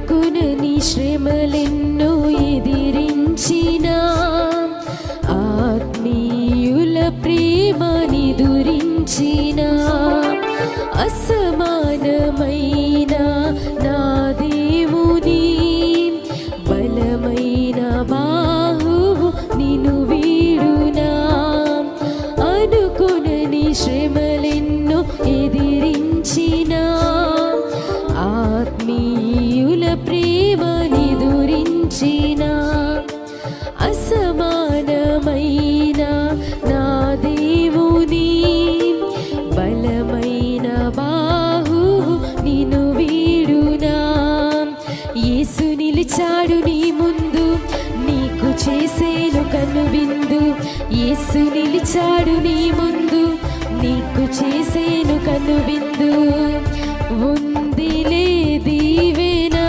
అనుకునని శ్రమలెన్నో ఎదిరించిన ఆత్మీయుల ప్రేమని దురించిన అసమానమైన నా దేవుని బలమైన బాహువు నిన్ను వీడునా. అనుకునని శ్రమలెన్నో ఎదిరించిన ఆత్మీయుల ప్రేమని దురించిన అసమానమైన నా దేవుని బలమైన బాహువు నిన్ను వీడునా. యేసు నిలిచాడు నీ ముందు, నీకు చేసేను కనువిందు. యేసు నిలిచాడు నీ ముందు, నీకు చేసేను కనువిందు. ఉందిలే దీవెనా